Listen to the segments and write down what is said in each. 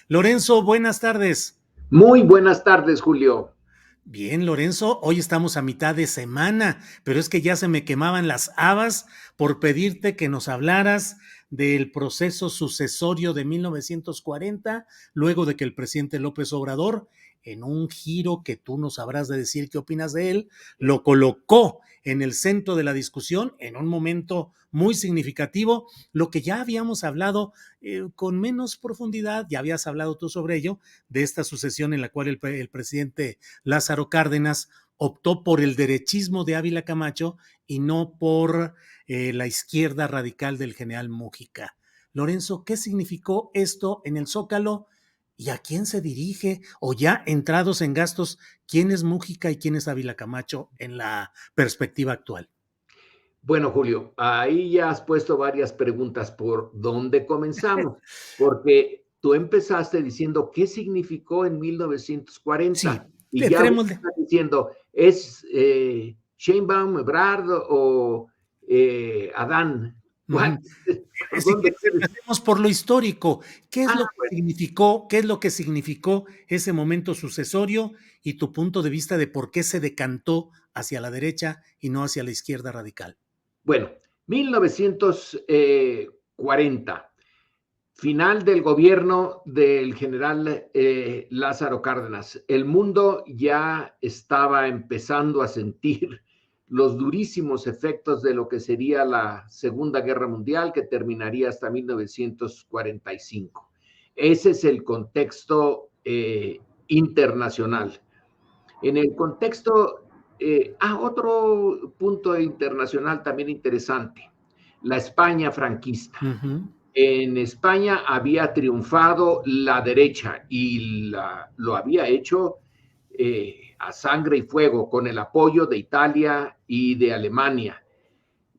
Lorenzo, buenas tardes. Muy buenas tardes, Julio. Bien, Lorenzo, hoy estamos a mitad de semana, pero es que ya se me quemaban las habas por pedirte que nos hablaras del proceso sucesorio de 1940, luego de que el presidente López Obrador, en un giro que tú no sabrás de decir qué opinas de él, lo colocó en el centro de la discusión en un momento muy significativo, lo que ya habíamos hablado con menos profundidad, ya habías hablado tú sobre ello, de esta sucesión en la cual el presidente Lázaro Cárdenas optó por el derechismo de Ávila Camacho y no por la izquierda radical del general Mújica. Lorenzo, ¿qué significó esto en el Zócalo y a quién se dirige? O ya entrados en gastos, ¿quién es Mújica y quién es Ávila Camacho en la perspectiva actual? Bueno, Julio, ahí ya has puesto varias preguntas por dónde comenzamos, porque tú empezaste diciendo qué significó en Sí, 1940 y ya ahorita entrémosle. estás diciendo, ¿es Sheinbaum, Ebrard o Adán? Uh ¿Cuál? -huh. ¿Por Si dónde quieres, quieres? empecemos por lo histórico. ¿Qué es Ah, lo que bueno. significó, qué es lo que significó ese momento sucesorio y tu punto de vista de por qué se decantó hacia la derecha y no hacia la izquierda radical? Bueno, 1940. Final del gobierno del general Lázaro Cárdenas. El mundo ya estaba empezando a sentir los durísimos efectos de lo que sería la Segunda Guerra Mundial, que terminaría hasta 1945. Ese es el contexto internacional. En el contexto, otro punto internacional también interesante, la España franquista. Uh -huh. En España había triunfado la derecha y lo había hecho a sangre y fuego con el apoyo de Italia y de Alemania.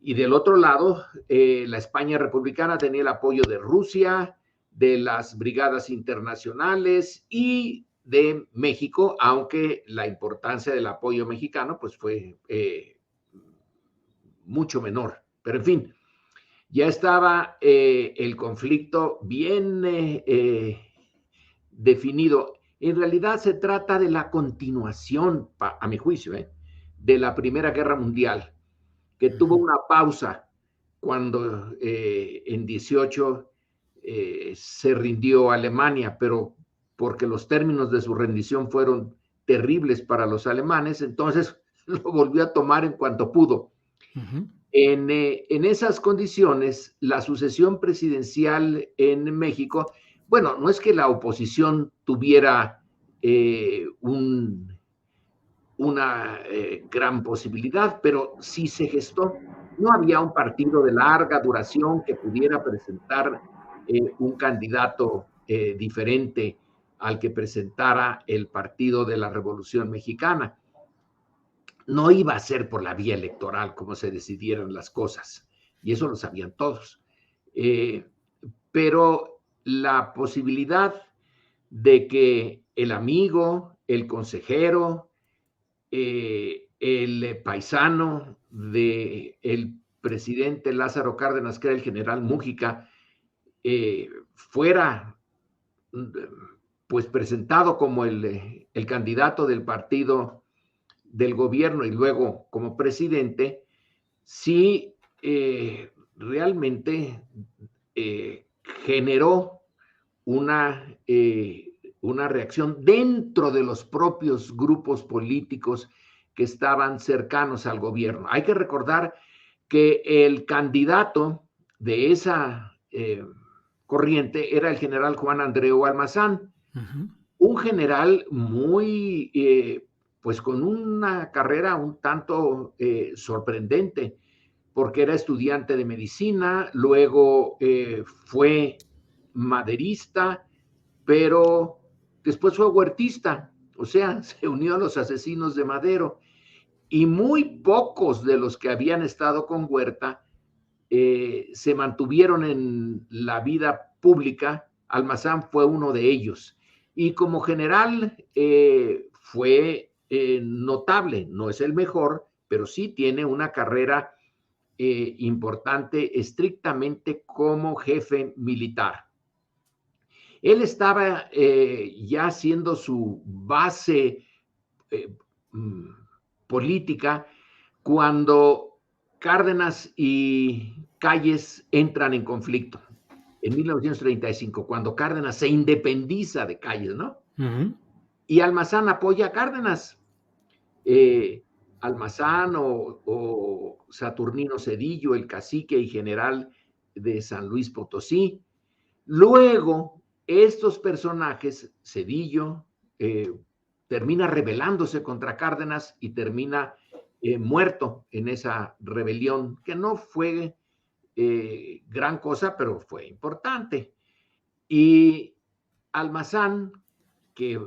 Y del otro lado, la España republicana tenía el apoyo de Rusia, de las brigadas internacionales y de México, aunque la importancia del apoyo mexicano pues fue mucho menor. Pero en fin, ya estaba el conflicto bien definido. En realidad se trata de la continuación, a mi juicio, de la Primera Guerra Mundial, que Uh tuvo -huh. una pausa cuando en 18 se rindió Alemania, pero porque los términos de su rendición fueron terribles para los alemanes, entonces lo volvió a tomar en cuanto pudo. Uh -huh. En esas condiciones, la sucesión presidencial en México, bueno, no es que la oposición tuviera una gran posibilidad, pero sí se gestó. No había un partido de larga duración que pudiera presentar un candidato diferente al que presentara el Partido de la Revolución Mexicana. No iba a ser por la vía electoral como se decidieran las cosas, y eso lo sabían todos. Eh, pero la posibilidad de que el amigo, el consejero, el paisano del presidente Lázaro Cárdenas, que era el general Mújica, fuera pues presentado como el candidato del partido del gobierno y luego como presidente, sí realmente generó una reacción dentro de los propios grupos políticos que estaban cercanos al gobierno. Hay que recordar que el candidato de esa corriente era el general Juan Andreu Almazán, Uh -huh. un general muy, pues con una carrera un tanto sorprendente, porque era estudiante de medicina, luego fue maderista, pero después fue huertista, o sea, se unió a los asesinos de Madero, y muy pocos de los que habían estado con Huerta se mantuvieron en la vida pública. Almazán fue uno de ellos. Y como general fue notable, no es el mejor, pero sí tiene una carrera importante estrictamente como jefe militar. Él estaba ya haciendo su base eh, mm, política cuando Cárdenas y Calles entran en conflicto en 1935, cuando Cárdenas se independiza de Calles, ¿no? Ujú. Y Almazán apoya a Cárdenas. Eh, Almazán o Saturnino Cedillo, el cacique y general de San Luis Potosí. Luego, estos personajes, Cedillo, eh, termina rebelándose contra Cárdenas y termina muerto en esa rebelión, que no fue gran cosa, pero fue importante. Y Almazán, que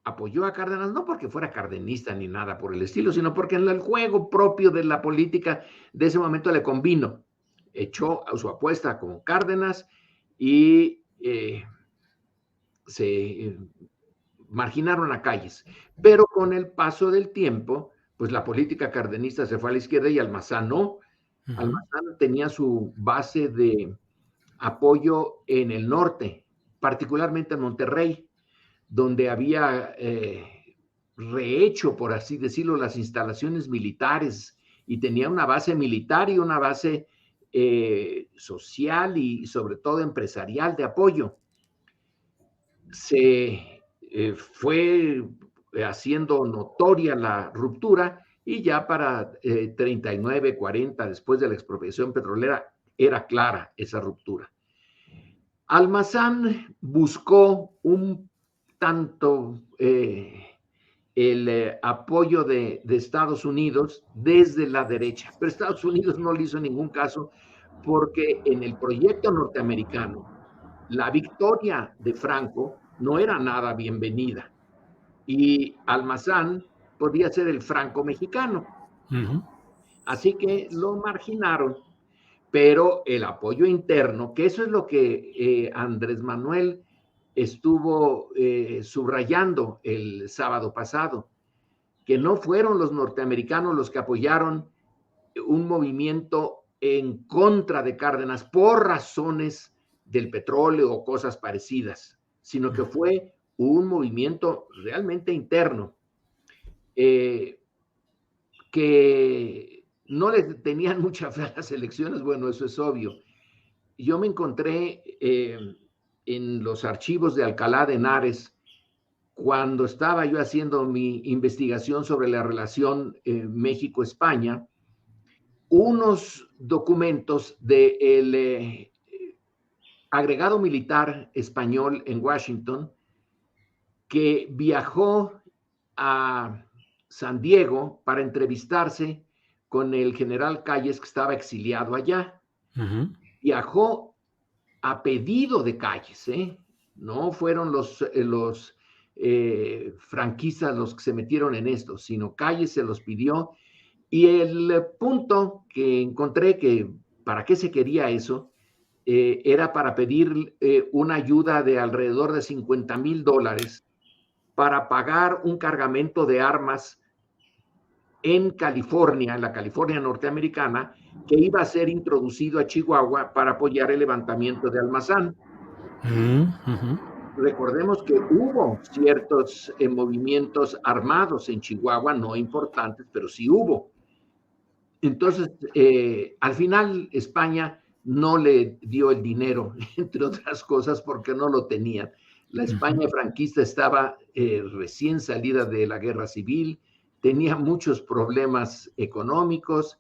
apoyó a Cárdenas no porque fuera cardenista ni nada por el estilo, sino porque en el juego propio de la política de ese momento le convino. Echó su apuesta con Cárdenas y se marginaron a Calles. Pero con el paso del tiempo, pues la política cardenista se fue a la izquierda y Almazán no. Ujú. Almazán tenía su base de apoyo en el norte, particularmente en Monterrey, donde había rehecho, por así decirlo, las instalaciones militares y tenía una base militar y una base social y sobre todo empresarial de apoyo. Se fue haciendo notoria la ruptura y ya para 39, 40, después de la expropiación petrolera, era clara esa ruptura. Almazán buscó un tanto el apoyo de Estados Unidos desde la derecha, pero Estados Unidos no le hizo ningún caso porque en el proyecto norteamericano la victoria de Franco no era nada bienvenida y Almazán podía ser el Franco mexicano, Ujú. así que lo marginaron, pero el apoyo interno, que eso es lo que Andrés Manuel estuvo subrayando el sábado pasado, que no fueron los norteamericanos los que apoyaron un movimiento en contra de Cárdenas por razones del petróleo o cosas parecidas, sino que fue un movimiento realmente interno, eh, que no le tenían mucha fe a las elecciones, bueno, eso es obvio. Yo me encontré en los archivos de Alcalá de Henares, cuando estaba yo haciendo mi investigación sobre la relación México-España, unos documentos del agregado militar español en Washington que viajó a San Diego para entrevistarse con el general Calles que estaba exiliado allá. Ujú. Viajó a pedido de Calles, ¿eh? No fueron los franquistas los que se metieron en esto, sino Calles se los pidió. Y el punto que encontré que para qué se quería eso era para pedir una ayuda de alrededor de $50,000 para pagar un cargamento de armas en California, en la California norteamericana, que iba a ser introducido a Chihuahua para apoyar el levantamiento de Almazán. Ujú. Recordemos que hubo ciertos movimientos armados en Chihuahua, no importantes, pero sí hubo. Entonces, al final España no le dio el dinero, entre otras cosas, porque no lo tenían. La Ujú. España franquista estaba recién salida de la guerra civil, tenía muchos problemas económicos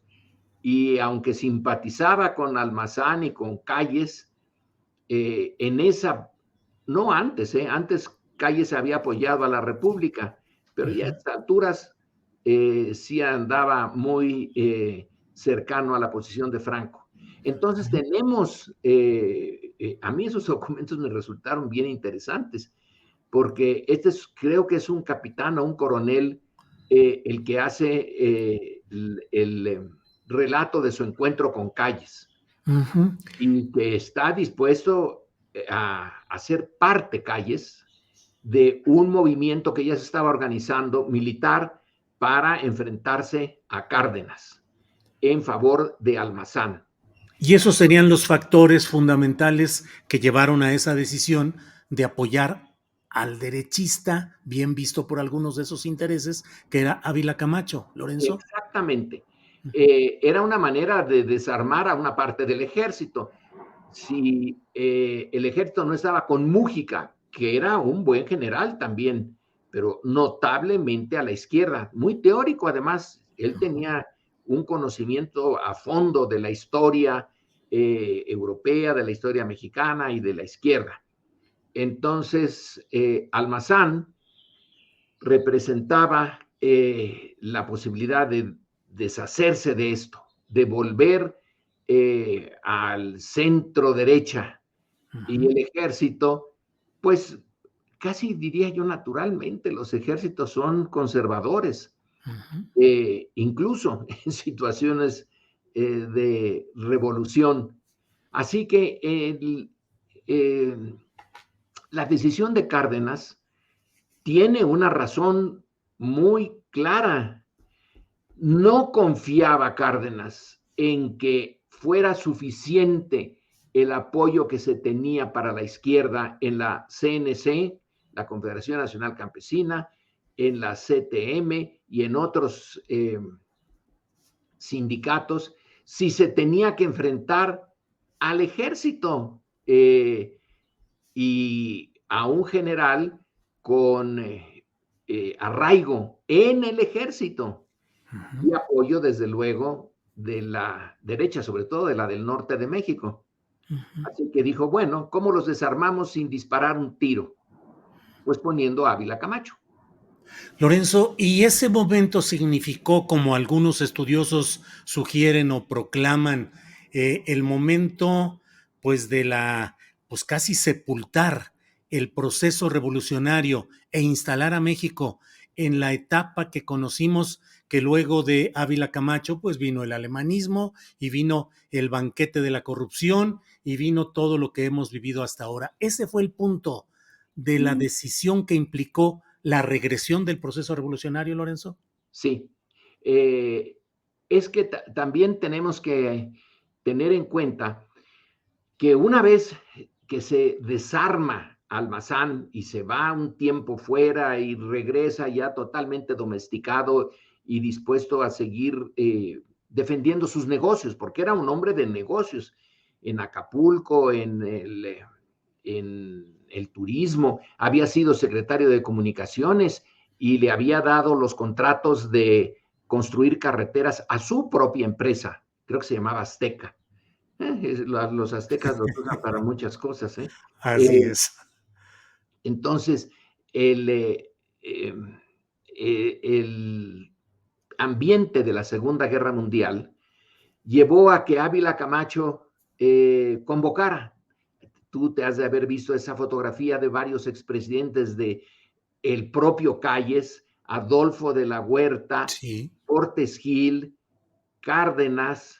y aunque simpatizaba con Almazán y con Calles, en esa, no antes, antes Calles había apoyado a la República, pero ya a Ujú. estas alturas sí andaba muy cercano a la posición de Franco. Entonces Ujú. tenemos, a mí esos documentos me resultaron bien interesantes, porque este es, creo que es un capitán o un coronel el que hace el relato de su encuentro con Calles Ujú. y que está dispuesto a ser parte, Calles, de un movimiento que ya se estaba organizando militar para enfrentarse a Cárdenas en favor de Almazán. Y esos serían los factores fundamentales que llevaron a esa decisión de apoyar al derechista, bien visto por algunos de esos intereses, que era Ávila Camacho, Lorenzo. Exactamente. Era una manera de desarmar a una parte del ejército. Si el ejército no estaba con Múgica, que era un buen general también, pero notablemente a la izquierda, muy teórico además, él tenía un conocimiento a fondo de la historia europea, de la historia mexicana y de la izquierda. Entonces, Almazán representaba la posibilidad de deshacerse de esto, de volver al centro derecha, y el ejército, pues casi diría yo naturalmente, los ejércitos son conservadores, incluso en situaciones de revolución. Así que la decisión de Cárdenas tiene una razón muy clara. No confiaba Cárdenas en que fuera suficiente el apoyo que se tenía para la izquierda en la CNC, la Confederación Nacional Campesina, en la CTM y en otros sindicatos, si se tenía que enfrentar al ejército y a un general con arraigo en el ejército y apoyo, desde luego, de la derecha, sobre todo de la del norte de México. Así que dijo, bueno, ¿cómo los desarmamos sin disparar un tiro? Pues poniendo a Ávila Camacho. Lorenzo, ¿y ese momento significó, como algunos estudiosos sugieren o proclaman, el momento, pues, de la, pues, casi sepultar el proceso revolucionario e instalar a México en la etapa que conocimos, que luego de Ávila Camacho, pues vino el alemanismo y vino el banquete de la corrupción y vino todo lo que hemos vivido hasta ahora? Ese fue el punto de la Sí, decisión que implicó la regresión del proceso revolucionario, Lorenzo? sí. Eh, es que también tenemos que tener en cuenta que una vez que se desarma Almazán y se va un tiempo fuera y regresa ya totalmente domesticado y dispuesto a seguir defendiendo sus negocios, porque era un hombre de negocios en Acapulco, en el turismo, había sido secretario de comunicaciones y le había dado los contratos de construir carreteras a su propia empresa, creo que se llamaba Azteca. Los aztecas los usan para muchas cosas, ¿eh? Así Eh, es. entonces, el, eh, el ambiente de la Segunda Guerra Mundial llevó a que Ávila Camacho convocara. Tú te has de haber visto esa fotografía de varios expresidentes de el propio Calles, Adolfo de la Huerta, Sí. Portes Gil, Cárdenas,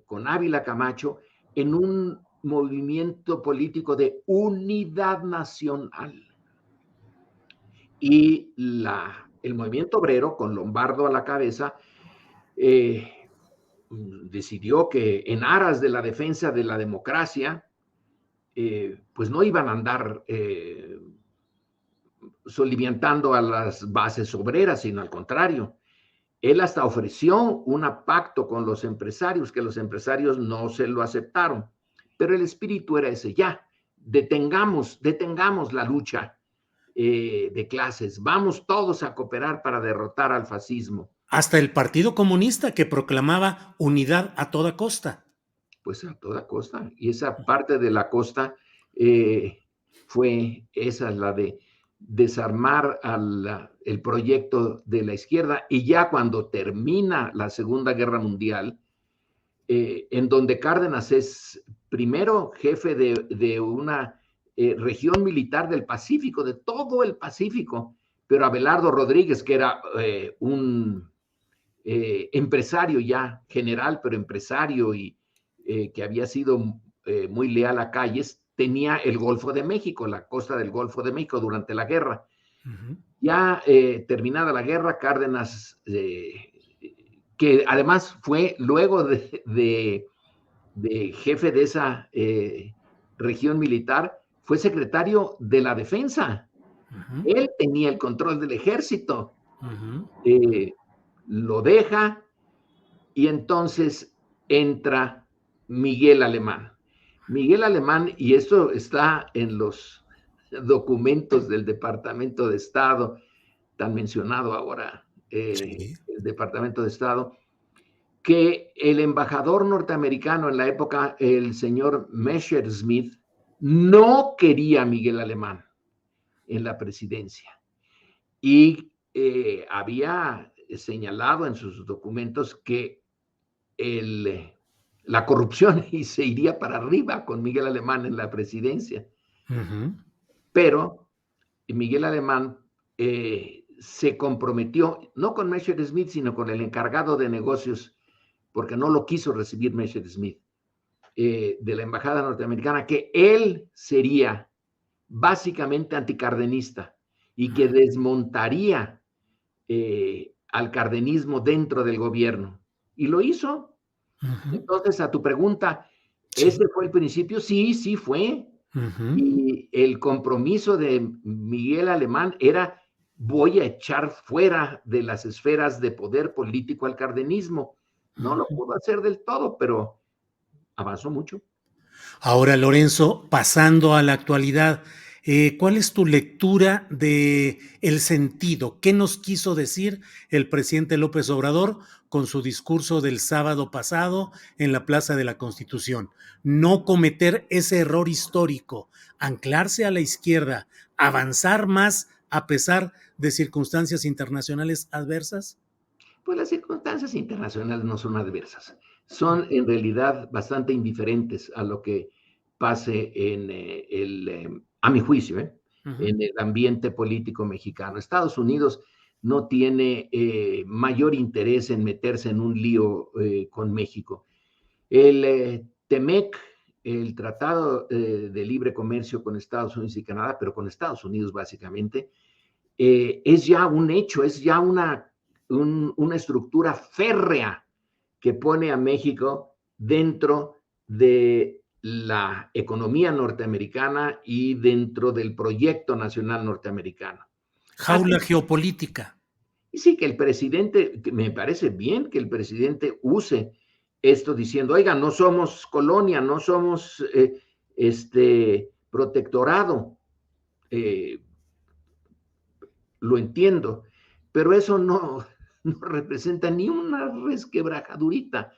con Ávila Camacho, en un movimiento político de unidad nacional. Y el movimiento obrero, con Lombardo a la cabeza, decidió que en aras de la defensa de la democracia, pues no iban a andar soliviantando a las bases obreras, sino al contrario. Él hasta ofreció un pacto con los empresarios, que los empresarios no se lo aceptaron, pero el espíritu era ese, ya, detengamos la lucha de clases, vamos todos a cooperar para derrotar al fascismo. Hasta el Partido Comunista, que proclamaba unidad a toda costa. Pues a toda costa, y esa parte de la costa eh, fue esa, la de desarmar el proyecto de la izquierda, y ya cuando termina la Segunda Guerra Mundial, en donde Cárdenas es primero jefe de una región militar del Pacífico, de todo el Pacífico, pero Abelardo Rodríguez, que era un empresario ya, general, pero empresario y que había sido muy leal a Calles, tenía el Golfo de México, la costa del Golfo de México durante la guerra. Ujú. Ya terminada la guerra, Cárdenas, que además fue luego de jefe de esa región militar, fue secretario de la Defensa. Ujú, Él tenía el control del ejército. ujú. Eh, lo deja y entonces entra Miguel Alemán. Miguel Alemán, y esto está en los documentos del Departamento de Estado, tan mencionado ahora, Sí. el Departamento de Estado, que el embajador norteamericano en la época, el señor Messerschmitt, no quería a Miguel Alemán en la presidencia y había señalado en sus documentos que el, la corrupción y se iría para arriba con Miguel Alemán en la presidencia. Ujú, Pero Miguel Alemán se comprometió, no con Messerschmitt, sino con el encargado de negocios, porque no lo quiso recibir Messerschmitt, de la embajada norteamericana, que él sería básicamente anticardenista y que desmontaría al cardenismo dentro del gobierno. Y lo hizo. ujú. Entonces, a tu pregunta, Sí. ¿ese fue el principio? Sí, sí fue. Ujú, Y el compromiso de Miguel Alemán era, voy a echar fuera de las esferas de poder político al cardenismo. No lo ujú. pudo hacer del todo, pero avanzó mucho. Ahora, Lorenzo, pasando a la actualidad, ¿cuál es tu lectura de el sentido? ¿Qué nos quiso decir el presidente López Obrador con su discurso del sábado pasado en la Plaza de la Constitución? No cometer ese error histórico, anclarse a la izquierda, avanzar más a pesar de circunstancias internacionales adversas. Pues las circunstancias internacionales no son adversas, son en realidad bastante indiferentes a lo que pase en a mi juicio, Ujú, en el ambiente político mexicano. Estados Unidos no tiene mayor interés en meterse en un lío con México. El TEMEC, el Tratado de Libre Comercio con Estados Unidos y Canadá, pero con Estados Unidos básicamente, es ya un hecho, es ya una estructura férrea que pone a México dentro de la economía norteamericana y dentro del proyecto nacional norteamericano. jaula Así, geopolítica. y sí que el presidente, que me parece bien que el presidente use esto diciendo, oiga, no somos colonia, no somos protectorado, eh, lo entiendo, pero eso no, no representa ni una resquebrajadurita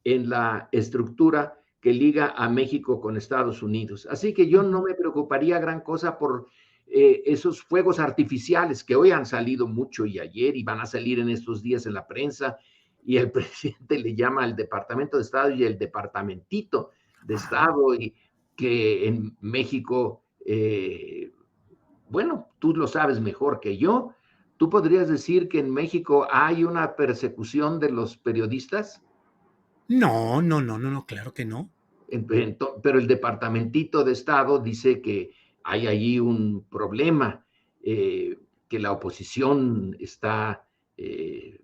en la estructura que liga a México con Estados Unidos. Así que yo no Ujú. me preocuparía gran cosa por esos fuegos artificiales que hoy han salido mucho y ayer y van a salir en estos días en la prensa y el presidente le llama al Departamento de Estado y el Departamentito de Ajá. Estado y que en México bueno, tú lo sabes mejor que yo. ¿Tú podrías decir que en México hay una persecución de los periodistas? No, no, no, no, no, claro que no. Pero el Departamentito de Estado dice que hay allí un problema, que la oposición está eh,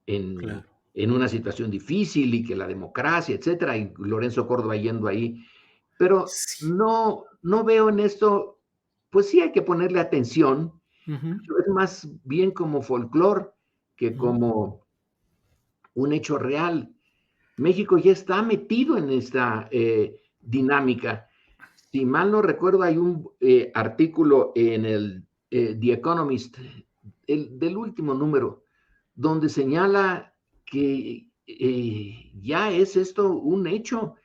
en, Claro. en, una situación difícil y que la democracia, etcétera, y Lorenzo Córdoba yendo ahí. Pero Sí. no veo en esto, pues sí hay que ponerle atención. Ujú, Es más bien como folclore que ujú. como un hecho real. México ya está metido en esta dinámica. Si mal no recuerdo, hay un artículo en el The Economist, del último número, donde señala que ya es esto un hecho.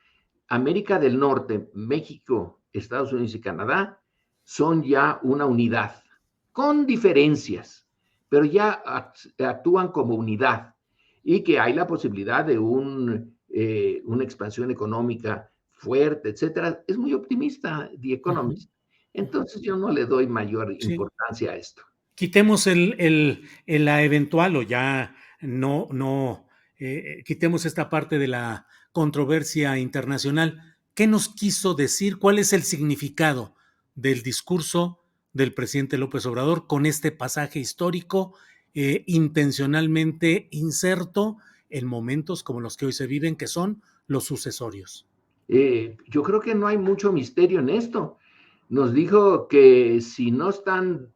América del Norte, México, Estados Unidos y Canadá son ya una unidad, con diferencias, pero ya actúan como unidad y que hay la posibilidad de una expansión económica fuerte, etcétera. Es muy optimista The Ujú, Economist. ujú. Entonces yo no le doy mayor Sí. importancia a esto. Quitemos la eventual o ya no, quitemos esta parte de la controversia internacional. ¿Qué nos quiso decir? ¿Cuál es el significado del discurso del presidente López Obrador con este pasaje histórico intencionalmente inserto en momentos como los que hoy se viven, que son los sucesorios? Yo creo que no hay mucho misterio en esto. Nos dijo que si no están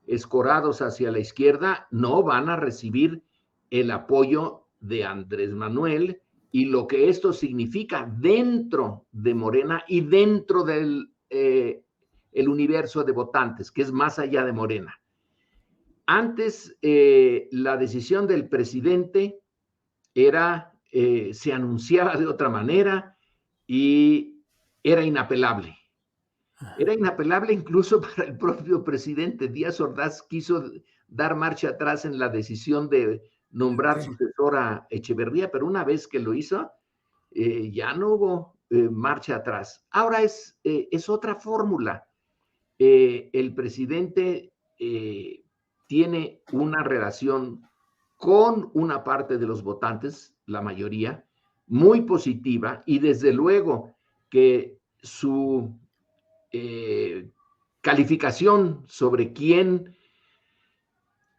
escorados hacia la izquierda, no van a recibir el apoyo de Andrés Manuel y lo que esto significa dentro de Morena y dentro del el universo de votantes, que es más allá de Morena. Antes, la decisión del presidente era, se anunciaba de otra manera y era inapelable. Era inapelable incluso para el propio presidente. Díaz Ordaz quiso dar marcha atrás en la decisión de nombrar Okay. sucesor a Echeverría, pero una vez que lo hizo, ya no hubo marcha atrás. Ahora es otra fórmula. El presidente tiene una relación con una parte de los votantes, la mayoría, muy positiva, y desde luego que su calificación sobre quién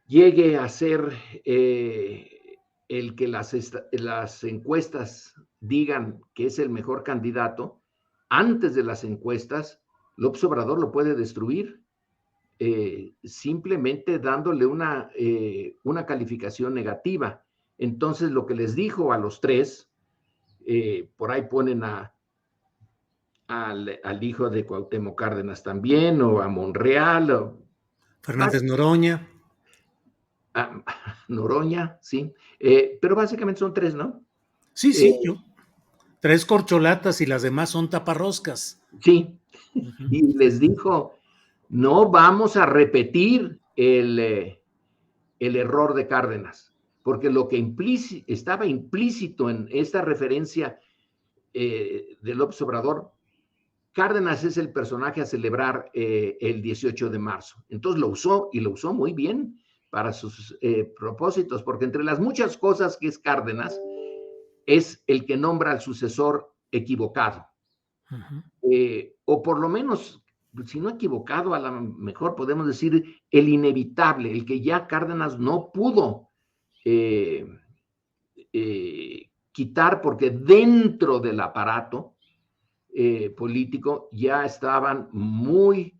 llegue a ser el que las encuestas digan que es el mejor candidato, antes de las encuestas, López Obrador lo puede destruir, simplemente dándole una calificación negativa. Entonces, lo que les dijo a los tres, por ahí ponen al hijo de Cuauhtémoc Cárdenas también, o a Monreal, o Fernández Noroña. a Noroña, sí. Pero básicamente son tres, ¿no? Sí, Eh, sí, yo. Tres corcholatas y las demás son taparroscas. sí, Ujú. y les dijo, no vamos a repetir el error de Cárdenas, porque lo que estaba implícito en esta referencia de López Obrador, Cárdenas es el personaje a celebrar el 18 de marzo. Entonces lo usó y lo usó muy bien para sus propósitos, porque entre las muchas cosas que es Cárdenas, es el que nombra al sucesor equivocado. Uh-huh. O por lo menos, si no equivocado, a lo mejor podemos decir el inevitable, el que ya Cárdenas no pudo eh, quitar porque dentro del aparato político ya estaban muy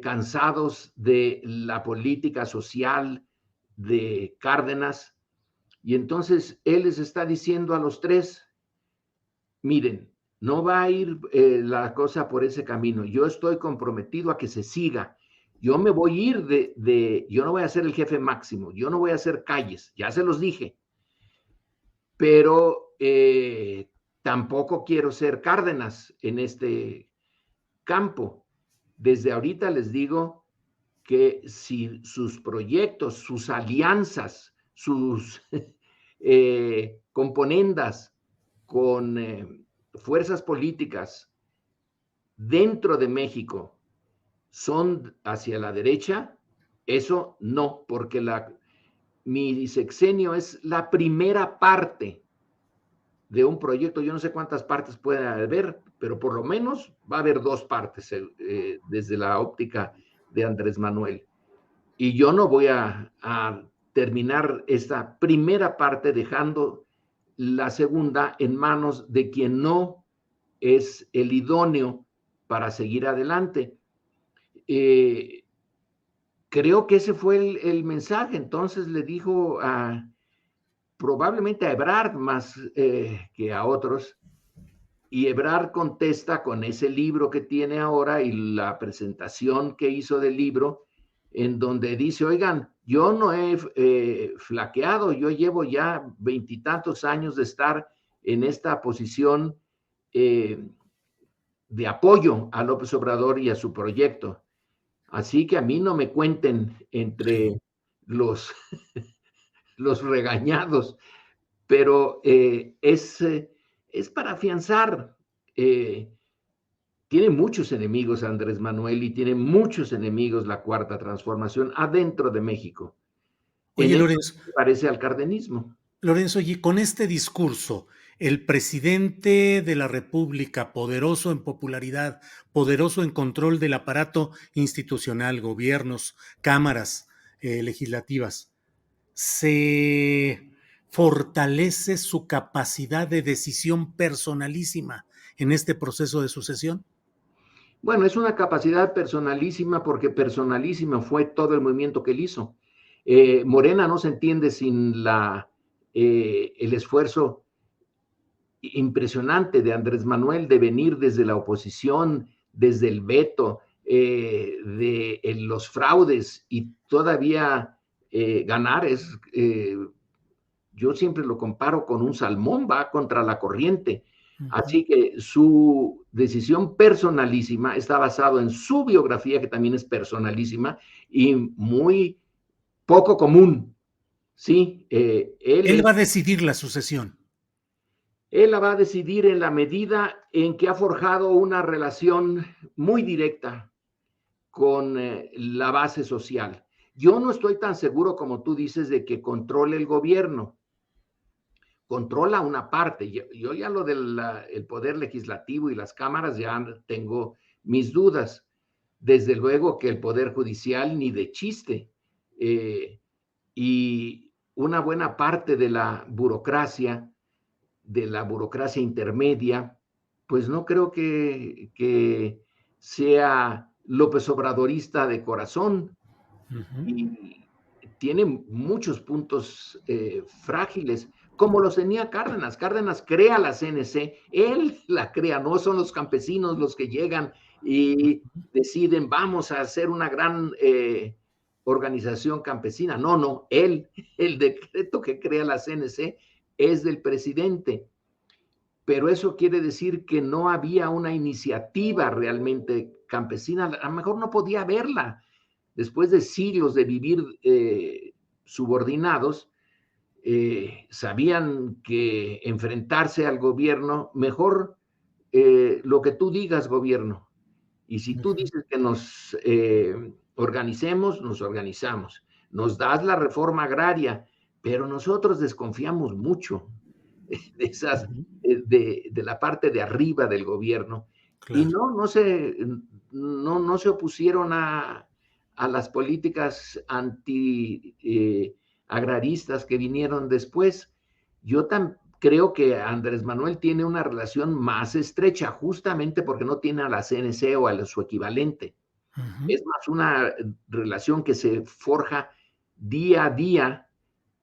cansados de la política social de Cárdenas y entonces él les está diciendo a los tres, miren, no va a ir la cosa por ese camino. Yo estoy comprometido a que se siga. Yo me voy a ir yo no voy a ser el jefe máximo, yo no voy a hacer calles, ya se los dije, pero tampoco quiero ser Cárdenas en este campo. Desde ahorita les digo que si sus proyectos, sus alianzas, sus componendas con fuerzas políticas dentro de México son hacia la derecha, eso no, porque mi sexenio es la primera parte de un proyecto. Yo no sé cuántas partes puede haber, pero por lo menos va a haber dos partes desde la óptica de Andrés Manuel. Y yo no voy a terminar esta primera parte dejando la segunda en manos de quien no es el idóneo para seguir adelante. Eh, Creo que ese fue el mensaje. Entonces le dijo probablemente a Ebrard más que a otros, y Ebrard contesta con ese libro que tiene ahora y la presentación que hizo del libro, en donde dice, oigan, yo no he flaqueado, yo llevo ya veintitantos años de estar en esta posición de apoyo a López Obrador y a su proyecto. Así que a mí no me cuenten Sí. entre los, los regañados, pero es para afianzar. Tiene muchos enemigos Andrés Manuel y tiene muchos enemigos la Cuarta Transformación adentro de México. En Oye, eso Lorenzo, se parece al cardenismo. Lorenzo, oye, con este discurso, el presidente de la República, poderoso en popularidad, poderoso en control del aparato institucional, gobiernos, cámaras legislativas, se fortalece su capacidad de decisión personalísima en este proceso de sucesión? Bueno, es una capacidad personalísima porque personalísima fue todo el movimiento que él hizo. Morena no se entiende sin el esfuerzo impresionante de Andrés Manuel de venir desde la oposición, desde el veto, de los fraudes y todavía ganar yo siempre lo comparo con un salmón, va contra la corriente. Así que su decisión personalísima está basado en su biografía, que también es personalísima y muy poco común. Sí, Él va a decidir la sucesión. él la va a decidir en la medida en que ha forjado una relación muy directa con la base social. Yo no estoy tan seguro como tú dices de que controle el gobierno. Controla una parte. Yo ya lo del el poder legislativo y las cámaras ya tengo mis dudas. Desde luego que el poder judicial ni de chiste. Y una buena parte de la burocracia intermedia, pues no creo que sea López Obradorista de corazón y tiene muchos puntos frágiles, como los tenía Cárdenas. Cárdenas crea la CNC, él la crea, no son los campesinos los que llegan y deciden, vamos a hacer una gran organización campesina. No, no, él, el decreto que crea la CNC es del presidente, pero eso quiere decir que no había una iniciativa realmente campesina, a lo mejor no podía haberla. Después de siglos de vivir subordinados, sabían que enfrentarse al gobierno, mejor lo que tú digas, gobierno. Y si tú dices que nos organicemos, nos organizamos. Nos das la reforma agraria, pero nosotros desconfiamos mucho de esas, de la parte de arriba del gobierno. Y Claro. no se opusieron a las políticas anti-agraristas que vinieron después. Yo creo que Andrés Manuel tiene una relación más estrecha, justamente porque no tiene a la CNC o a su equivalente. Es más una relación que se forja día a día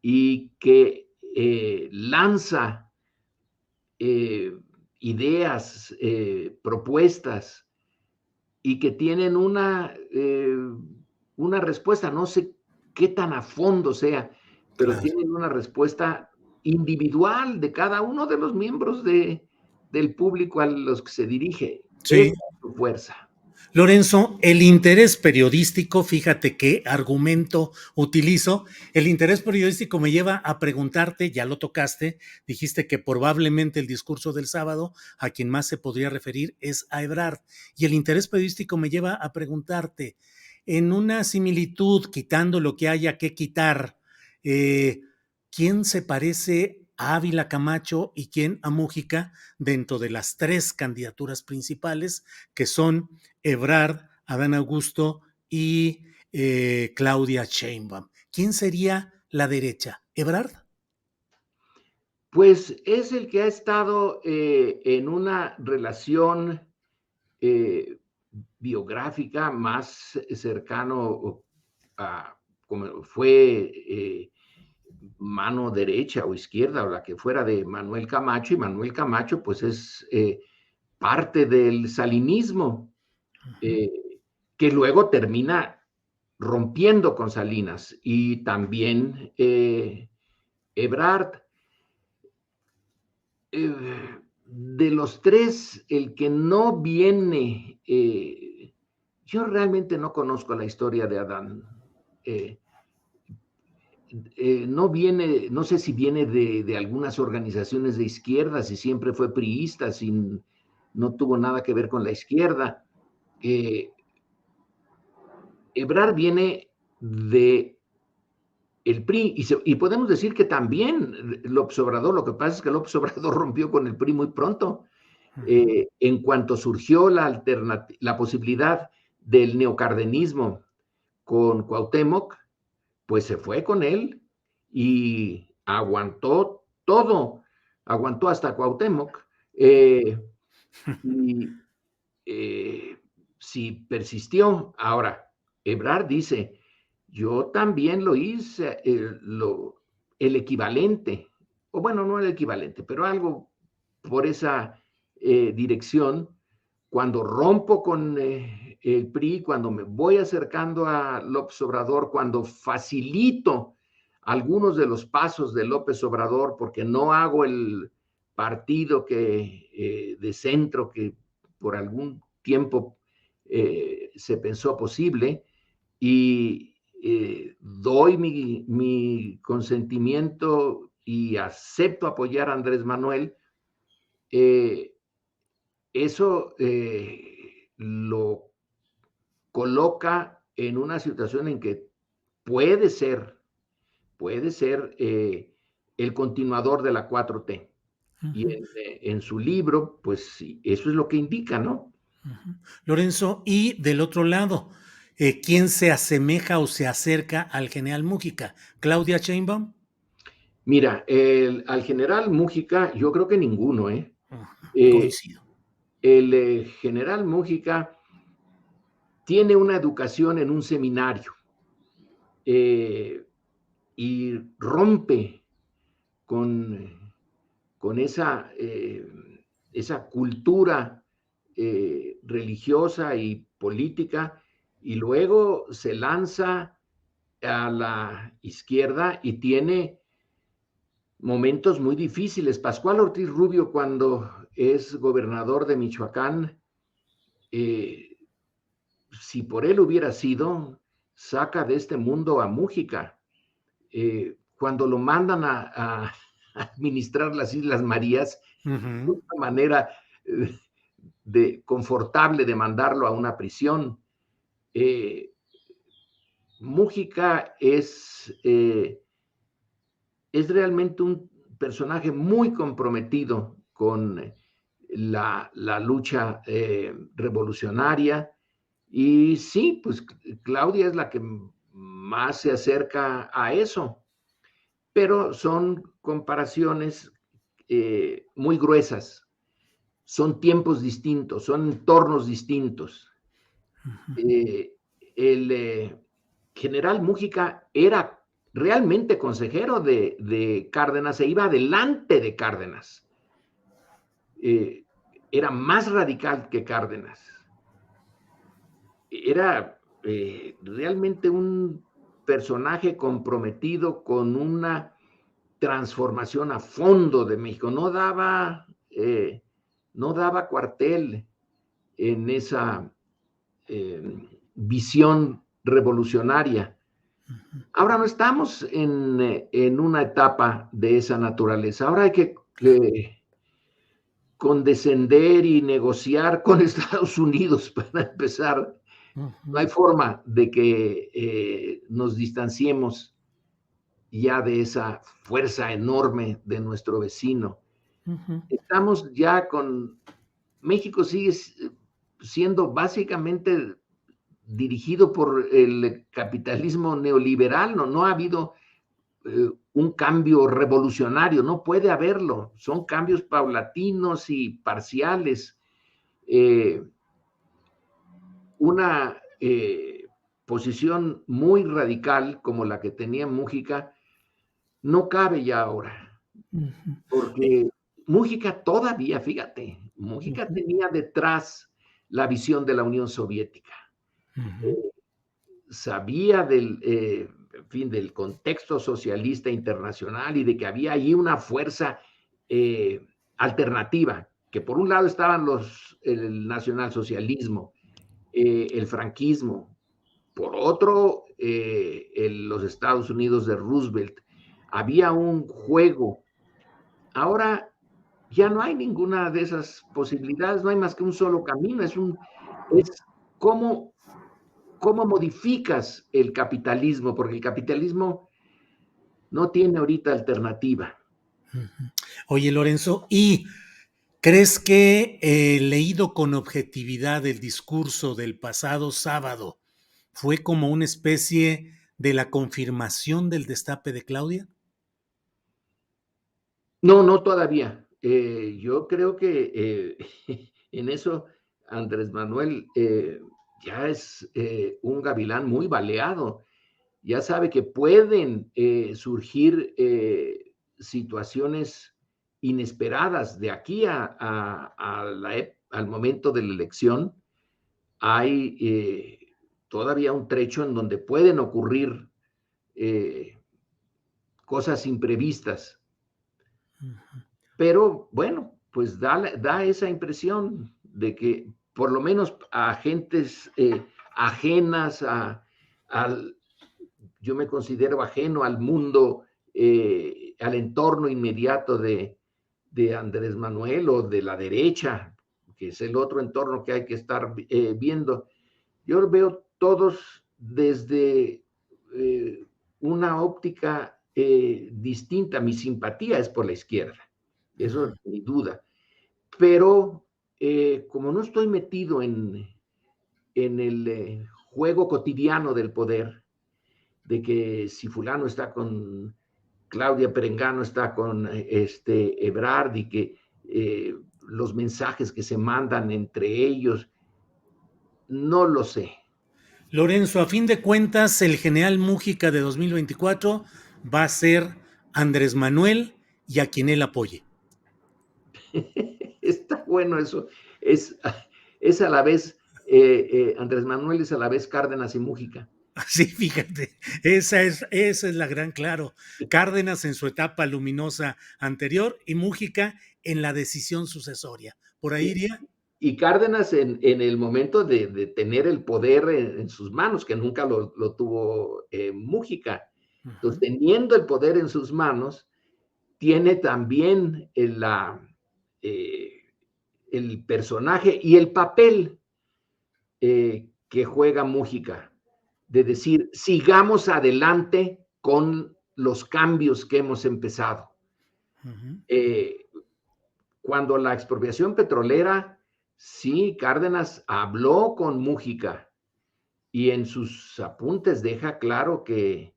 y que lanza ideas, propuestas y que tienen una respuesta, no sé qué tan a fondo sea, pero Claro. tienen una respuesta individual de cada uno de los miembros del público a los que se dirige. Esa Sí. es su fuerza. Lorenzo, el interés periodístico, fíjate qué argumento utilizo. El interés periodístico me lleva a preguntarte, ya lo tocaste, dijiste que probablemente el discurso del sábado a quien más se podría referir es a Ebrard. Y el interés periodístico me lleva a preguntarte, en una similitud, quitando lo que haya que quitar, eh, ¿quién se parece a Ávila Camacho y quién a Mújica dentro de las tres candidaturas principales que son Ebrard, Adán Augusto y Claudia Sheinbaum? ¿Quién sería la derecha? ¿Ebrard? Pues es el que ha estado en una relación eh, biográfica más cercano a como fue mano derecha o izquierda o la que fuera de Manuel Camacho, y Manuel Camacho pues es parte del salinismo eh, que luego termina rompiendo con Salinas y también Ebrard. De los tres, el que no viene, yo realmente no conozco la historia de Adán. Eh, no viene, no sé si viene de algunas organizaciones de izquierda, si siempre fue priista, si no tuvo nada que ver con la izquierda. Ebrard viene de el PRI, y podemos decir que también López Obrador, lo que pasa es que López Obrador rompió con el PRI muy pronto. En cuanto surgió la posibilidad del neocardenismo con Cuauhtémoc, pues se fue con él y aguantó todo, aguantó hasta Cuauhtémoc. Y sí persistió. Ahora, Ebrard dice, yo también lo hice, el equivalente, o bueno, no el equivalente, pero algo por esa dirección, cuando rompo con el PRI, cuando me voy acercando a López Obrador, cuando facilito algunos de los pasos de López Obrador, porque no hago el partido de centro que por algún tiempo se pensó posible, y doy mi consentimiento y acepto apoyar a Andrés Manuel, eh, eso lo coloca en una situación en que puede ser, puede ser el continuador de la 4T. Y Ujú, en su libro, pues sí, eso es lo que indica, ¿no? ujú. Lorenzo, y del otro lado, ¿quién se asemeja o se acerca al general Mújica? ¿Claudia Sheinbaum? Mira, al general Mújica, yo creo que ninguno, ¿eh? Ujú, Eh, coincido. el general Mújica tiene una educación en un seminario eh, y rompe con, con esa cultura religiosa y política, y luego se lanza a la izquierda y tiene momentos muy difíciles. Pascual Ortiz Rubio, cuando es gobernador de Michoacán, eh, si por él hubiera sido, saca de este mundo a Mújica. Cuando lo mandan a administrar las Islas Marías, Ujú, una manera eh, confortable de mandarlo a una prisión. Eh, Mújica es realmente un personaje muy comprometido con la lucha revolucionaria. Y sí, pues Claudia es la que más se acerca a eso, pero son comparaciones muy gruesas, son tiempos distintos, son entornos distintos. ujú. Eh, el general Mújica era realmente consejero de Cárdenas e iba adelante de Cárdenas. Eh, Era más radical que Cárdenas. Era realmente un personaje comprometido con una transformación a fondo de México. No daba cuartel en esa visión revolucionaria. Ahora no estamos en una etapa de esa naturaleza. Ahora hay que condescender y negociar con Estados Unidos para empezar. No Ujú, hay forma de que nos distanciemos ya de esa fuerza enorme de nuestro vecino. ujú. Estamos ya con México sigue siendo básicamente dirigido por el capitalismo neoliberal, no ha habido un cambio revolucionario, no puede haberlo, son cambios paulatinos y parciales. Eh, una posición muy radical como la que tenía Mújica no cabe ya ahora, Ujú, porque Mújica todavía, fíjate, Mújica ujú, tenía detrás la visión de la Unión Soviética. ujú, Eh, Sabía en fin, del contexto socialista internacional y de que había allí una fuerza eh, alternativa, que por un lado estaban el nacionalsocialismo, el franquismo, por otro, los Estados Unidos de Roosevelt. Había un juego. Ahora ya no hay ninguna de esas posibilidades, no hay más que un solo camino, es cómo modificas el capitalismo, porque el capitalismo no tiene ahorita alternativa. ujú. Oye, Lorenzo, ¿y crees que leído con objetividad el discurso del pasado sábado fue como una especie de la confirmación del destape de Claudia? No, no todavía. Yo creo que en eso Andrés Manuel ya es un gavilán muy baleado. Ya sabe que pueden surgir situaciones inesperadas de aquí al momento de la elección. Hay todavía un trecho en donde pueden ocurrir eh, cosas imprevistas. Pero bueno, pues da esa impresión de que por lo menos a gentes ajenas al, yo me considero ajeno al mundo, al entorno inmediato de Andrés Manuel o de la derecha, que es el otro entorno que hay que estar viendo. Yo veo todos desde una óptica distinta. Mi simpatía es por la izquierda, eso ni duda. Pero como no estoy metido en el juego cotidiano del poder, de que si fulano está con Claudia Perengano, está con Ebrard, y que los mensajes que se mandan entre ellos, no lo sé. Lorenzo, a fin de cuentas, el general Mújica de 2024 va a ser Andrés Manuel y a quien él apoye. Está bueno eso. Es, es a la vez, Andrés Manuel es a la vez Cárdenas y Mújica. Sí, fíjate, esa es la gran claro. Cárdenas en su etapa luminosa anterior y Mújica en la decisión sucesoria. ¿Por ahí iría? Y Cárdenas en el momento de tener el poder en sus manos, que nunca lo tuvo Mújica. Entonces, Uh-huh. teniendo el poder en sus manos, tiene también el personaje y el papel que juega Mújica, de decir, sigamos adelante con los cambios que hemos empezado. Uh-huh. Eh, Cuando la expropiación petrolera, sí, Cárdenas habló con Mújica y en sus apuntes deja claro que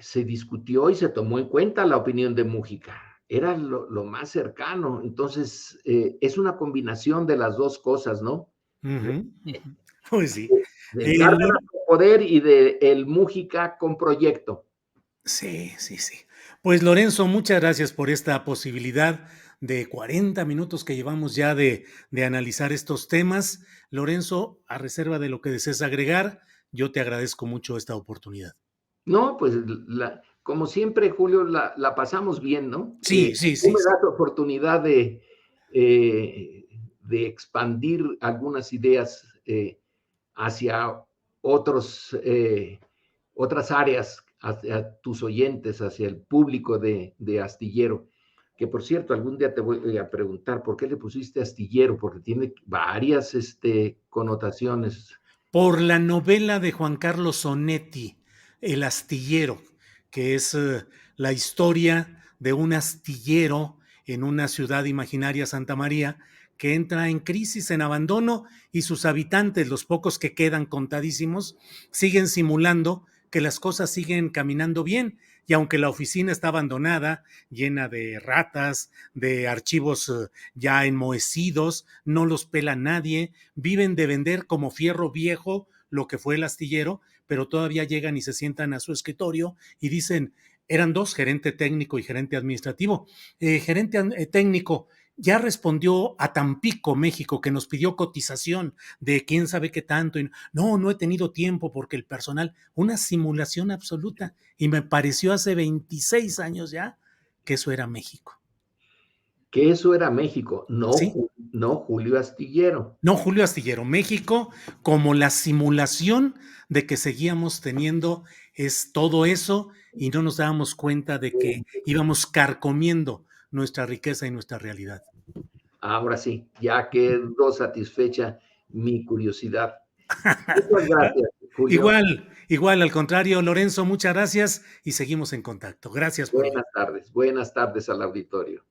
se discutió y se tomó en cuenta la opinión de Mújica. Era lo más cercano. Entonces, es una combinación de las dos cosas, ¿no? Uh-huh. Uh-huh. Pues sí. Del El, Cárdenas con poder y del Mújica con proyecto. Sí, sí, sí. Pues Lorenzo, muchas gracias por esta posibilidad de 40 minutos que llevamos ya de analizar estos temas. Lorenzo, a reserva de lo que desees agregar, yo te agradezco mucho esta oportunidad. No, pues como siempre, Julio, la pasamos bien, ¿no? Sí, sí, Tú sí, me sí. das oportunidad de expandir algunas ideas hacia otros, otras áreas, hacia tus oyentes, hacia el público de Astillero. Que por cierto, algún día te voy a preguntar por qué le pusiste Astillero, porque tiene varias connotaciones. Por la novela de Juan Carlos Sonetti, El astillero, que es la historia de un astillero en una ciudad imaginaria, Santa María, que entra en crisis, en abandono, y sus habitantes, los pocos que quedan contadísimos, siguen simulando que las cosas siguen caminando bien. Y aunque la oficina está abandonada, llena de ratas, de archivos ya enmohecidos, no los pela nadie, viven de vender como fierro viejo lo que fue el astillero, pero todavía llegan y se sientan a su escritorio y dicen, eran dos, gerente técnico y gerente administrativo. Gerente técnico, ya respondió a Tampico, México, que nos pidió cotización de quién sabe qué tanto. Y no, no he tenido tiempo porque el personal, una simulación absoluta. Y me pareció hace 26 años ya que eso era México. Que eso era México, no, ¿Sí? no Julio Astillero. No, Julio Astillero, México, como la simulación de que seguíamos teniendo es todo eso y no nos dábamos cuenta de que íbamos carcomiendo nuestra riqueza y nuestra realidad. Ahora sí, ya quedó satisfecha mi curiosidad. Muchas gracias, Julio. Igual, igual, al contrario, Lorenzo, muchas gracias y seguimos en contacto. Gracias por hoy. Buenas tardes al auditorio.